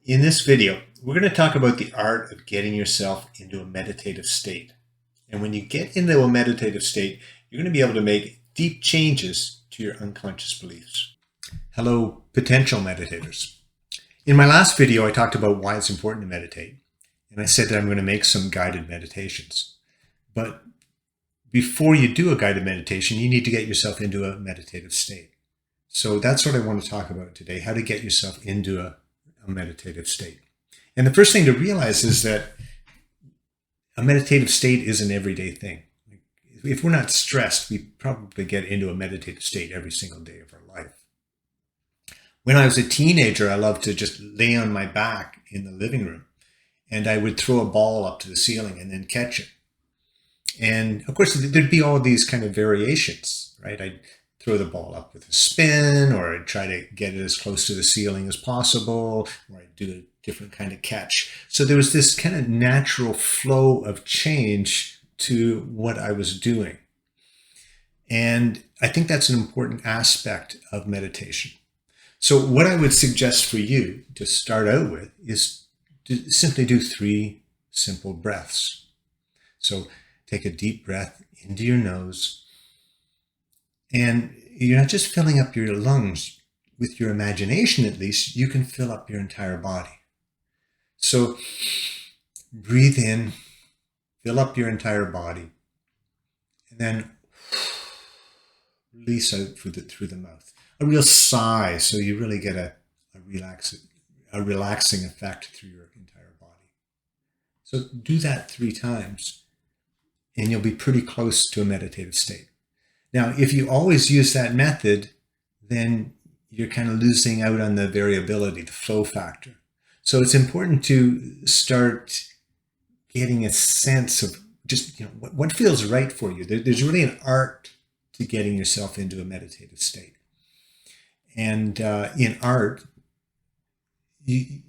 In this video, we're going to talk about the art of getting yourself into a meditative state. And when you get into a meditative state, you're going to be able to make deep changes to your unconscious beliefs. Hello, potential meditators. In my last video, I talked about why it's important to meditate. And I said that I'm going to make some guided meditations. But before you do a guided meditation, you need to get yourself into a meditative state. So that's what I want to talk about today, how to get yourself into a meditative state. And the first thing to realize is that a meditative state is an everyday thing. If we're not stressed, we probably get into a meditative state every single day of our life. When I was a teenager, I loved to just lay on my back in the living room, and I would throw a ball up to the ceiling and then catch it. And of course, there'd be all these kind of variations, right? I'd throw the ball up with a spin, or I'd try to get it as close to the ceiling as possible, or I'd do a different kind of catch. So there was this kind of natural flow of change to what I was doing. And I think that's an important aspect of meditation. So what I would suggest for you to start out with is to simply do 3 simple breaths. So take a deep breath into your nose. And you're not just filling up your lungs. With your imagination, at least, you can fill up your entire body. So breathe in, fill up your entire body, and then release out through the mouth. A real sigh, so you really get a relaxing effect through your entire body. So do that 3 times, and you'll be pretty close to a meditative state. Now, if you always use that method, then you're kind of losing out on the variability, the flow factor. So it's important to start getting a sense of just, what feels right for you. There's really an art to getting yourself into a meditative state. And in art, the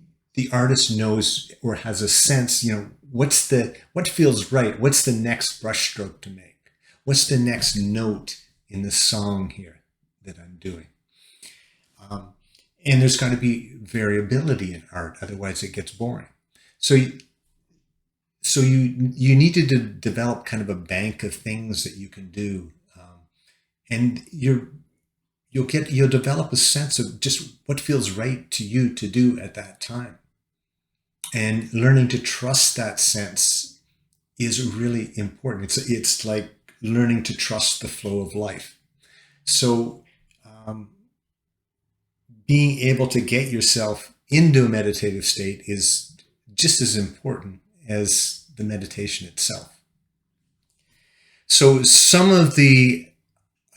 artist knows or has a sense, what feels right? What's the next brushstroke to make? What's the next note in the song here that I'm doing? And there's got to be variability in art, otherwise it gets boring. So you need to develop kind of a bank of things that you can do, and you'll develop a sense of just what feels right to you to do at that time. And learning to trust that sense is really important. It's like learning to trust the flow of life. So being able to get yourself into a meditative state is just as important as the meditation itself. So some of the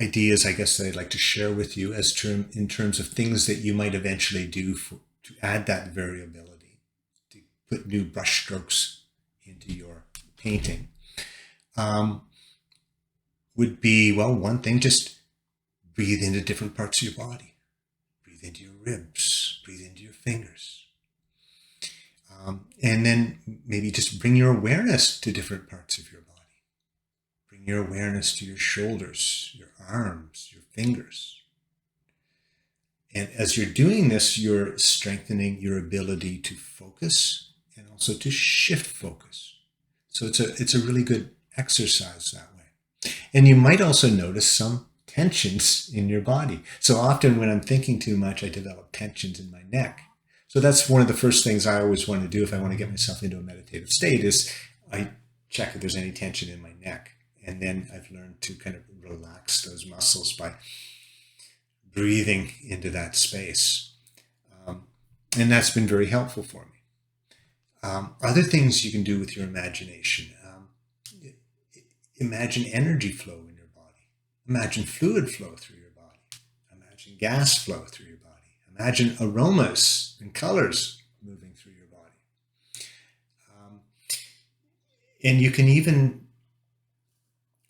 ideas, I guess, that I'd like to share with you in terms of things that you might eventually do to add that variability, to put new brushstrokes into your painting, would be, one thing, just breathe into different parts of your body. Breathe into your ribs, breathe into your fingers. And then maybe just bring your awareness to different parts of your body. Bring your awareness to your shoulders, your arms, your fingers. And as you're doing this, you're strengthening your ability to focus and also to shift focus. So it's a really good exercise that way. And you might also notice some tensions in your body. So often when I'm thinking too much, I develop tensions in my neck. So that's one of the first things I always want to do if I want to get myself into a meditative state is I check if there's any tension in my neck. And then I've learned to kind of relax those muscles by breathing into that space. And that's been very helpful for me. Other things you can do with your imagination. Imagine energy flow in your body. Imagine fluid flow through your body. Imagine gas flow through your body. Imagine aromas and colors moving through your body. And you can even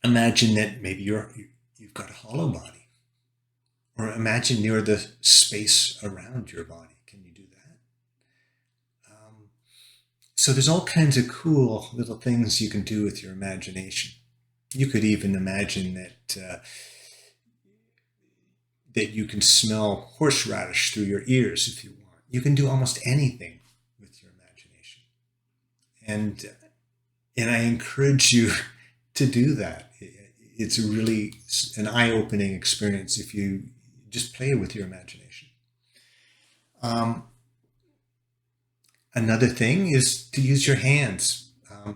imagine that maybe you've got a hollow body. Or imagine you're the space around your body. Can you do that? So there's all kinds of cool little things you can do with your imagination. You could even imagine that you can smell horseradish through your ears if you want. You can do almost anything And I encourage you to do that. It's really an eye-opening experience if you just play with your imagination. Um, Another thing is to use your hands.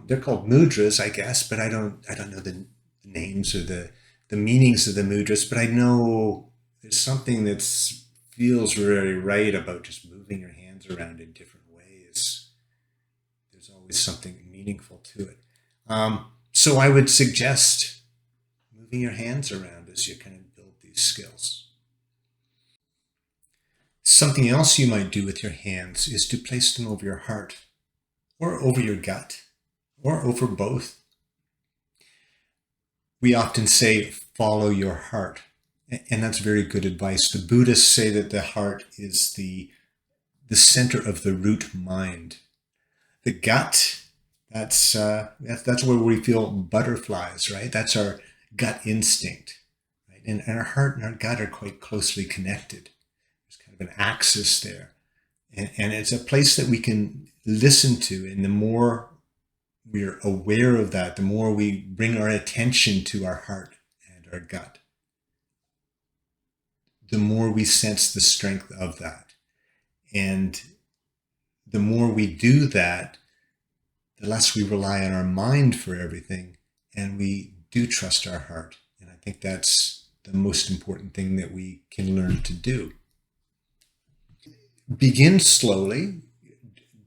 They're called mudras, I guess, but I don't know the names or the meanings of the mudras. But I know there's something that feels very right about just moving your hands around in different ways. There's always something meaningful to it. So I would suggest moving your hands around as you kind of build these skills. Something else you might do with your hands is to place them over your heart, or over your gut, or over both. We often say, follow your heart, and that's very good advice. The Buddhists say that the heart is the center of the root mind. The gut, that's where we feel butterflies, right? That's our gut instinct, right? And our heart and our gut are quite closely connected. There's kind of an axis there. And it's a place that we can listen to. And the more we're aware of that, the more we bring our attention to our heart and our gut, the more we sense the strength of that. And the more we do that, the less we rely on our mind for everything, and we do trust our heart. And I think that's the most important thing that we can learn to do. Begin slowly.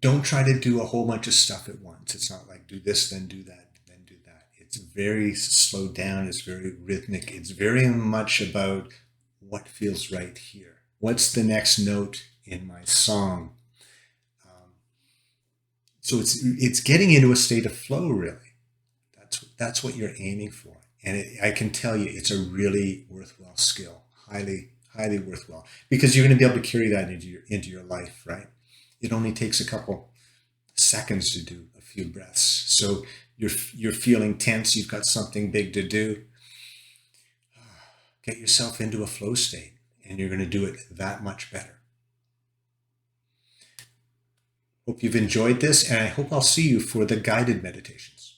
Don't try to do a whole bunch of stuff at once. It's not like do this, then do that, then do that. It's very slowed down. It's very rhythmic. It's very much about what feels right here. What's the next note in my song? So it's getting into a state of flow, really. That's what you're aiming for. And I can tell you, it's a really worthwhile skill, highly worthwhile, because you're going to be able to carry that into your life, right? It only takes a couple seconds to do a few breaths. So you're feeling tense. You've got something big to do. Get yourself into a flow state, and you're going to do it that much better. Hope you've enjoyed this, and I hope I'll see you for the guided meditations.